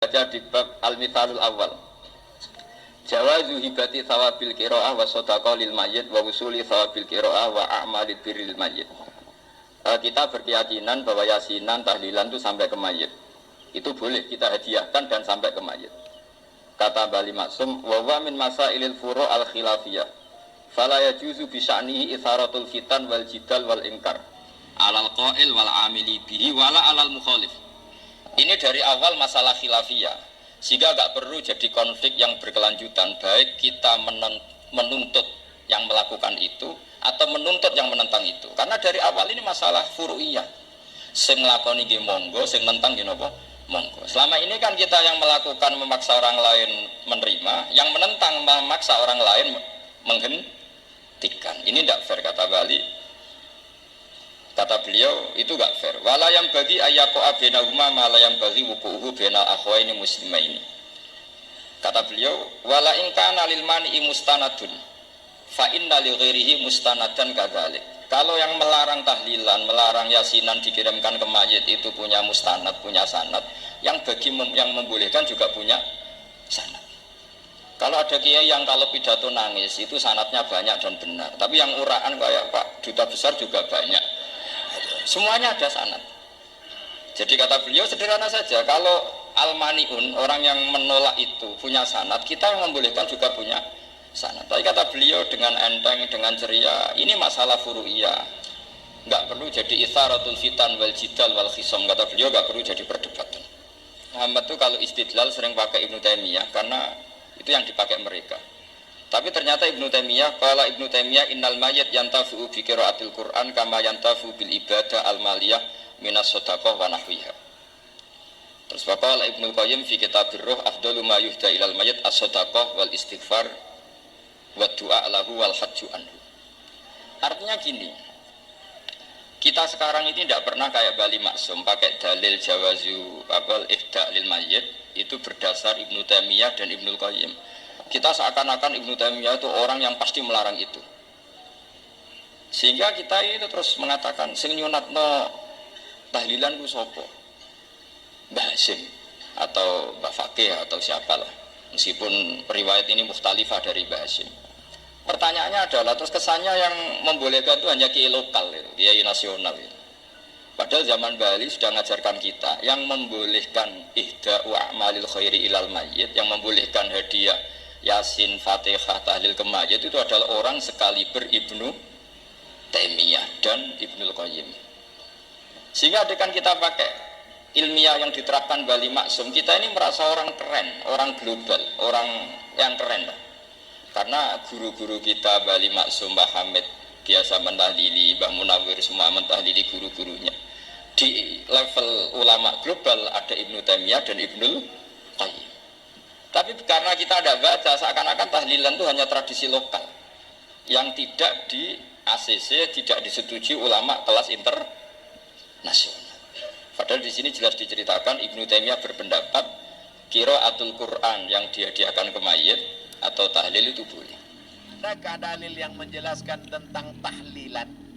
baca di bab Al-Mithalul Awal. Jawazu hibati thawabil qiraah wa shadaqah lil mayyit wa usuli thawabil qiraah wa a'malid birril mayyit. Kita berkeyakinan bahwa yasinan, tahlilan itu sampai ke mayit. Itu boleh kita hadiahkan dan sampai ke mayit. Kata Bali Maksum, wa wa min masailil furu' al-khilafiyah. Fala yajuzu bi sya'nihi itharatul fitan wal jidal wal inkar. Alal qail wal amili bihi wala alal mukhalif. Ini dari awal masalah khilafiyah, sehingga gak perlu jadi konflik yang berkelanjutan, baik kita menuntut yang melakukan itu atau menuntut yang menentang itu. Karena dari awal ini masalah furu'iyah. Sing nglakoni nggih monggo, sing nentang nggih napa? Monggo. Selama ini kan kita yang melakukan memaksa orang lain menerima, yang menentang memaksa orang lain menghentikan. Ini tidak fair kata Bali. Kata beliau itu gak fair. Wala yang bagi ayaqa bainahuma ma la yang bagi wuqu'uhu bainal akhwaini muslimaini. Kata beliau, wala in kana lil mani'i mustanadun fa inna li ghairihi mustanadan kadzalik. Kalau yang melarang tahlilan, melarang yasinan dikirimkan ke mayit itu punya mustanad, punya sanad. Yang bagi yang membolehkan juga punya sanad. Kalau ada kiai yang kalau pidato nangis itu sanadnya banyak dan benar. Tapi yang uraan kayak Pak Duta Besar juga banyak. Semuanya ada sanad. Jadi kata beliau sederhana saja, kalau al-mani'un, orang yang menolak itu punya sanad, kita yang membolehkan juga punya sanad. Tapi kata beliau dengan enteng, dengan ceria, ini masalah furu'iyah. Enggak perlu jadi itsaratul fitan wal jidal wal khisam. Kata beliau enggak perlu jadi perdebatan. Muhammad itu kalau istidlal sering pakai Ibnu Taimiyah karena itu yang dipakai mereka. Tapi ternyata Ibnu Taimiyah, qala Ibnu Taimiyah innal mayyit yantafi'u bi qiraatil Qur'an kama yantafi'u bil ibadah al maliyah minas shadaqah wa nahwiha. Terus qala Ibnu Qayyim fi kitabir ruh afdalu ma yuhda ilal mayyit as-shadaqah wal istighfar wa du'a lahu wal hajju anhu. Artinya gini, kita sekarang ini tidak pernah kayak Bali Maksum pakai dalil jawazu abal ihda lil mayyit itu berdasar Ibnu Taimiyah dan Ibnu Qayyim. Kita seakan-akan Ibnu Taimiyah itu orang yang pasti melarang itu. Sehingga kita itu terus mengatakan sing nyunatno tahlilan ku sapa? Mbah Hasyim atau Mbah Fakih atau siapalah. Meskipun riwayat ini mukhtalifah dari Mbah Hasyim. Pertanyaannya adalah terus kesannya yang membolehkan itu hanya kiai lokal, kiai nasional. Padahal zaman Bali sudah mengajarkan kita yang membolehkan ihda wa amalil khairi ilal mayyit, yang membolehkan hadiah Yasin, Fatihah, tahlil ke mayit itu adalah orang sekaliber Ibnu Taimiyah dan Ibnu Qayyim. Sehingga dengan kita pakai ilmiah yang diterapkan Bali Maksum, kita ini merasa orang keren, orang global, orang yang keren. Karena guru-guru kita Bali Maksum, Mbah Hamid biasa mentahlili, Mbah Munawir semua mentahlili guru-gurunya. Di level ulama global ada Ibnu Taimiyah dan Ibnu Qayyim. Tapi karena kita tidak baca, seakan-akan tahlilan itu hanya tradisi lokal yang tidak di ACC, tidak disetujui ulama kelas internasional. Padahal di sini jelas diceritakan Ibnu Taimiyah berpendapat qiraatul Quran yang dihadiahkan ke mayit atau tahlil itu boleh. Adakah dalil yang menjelaskan tentang tahlilan?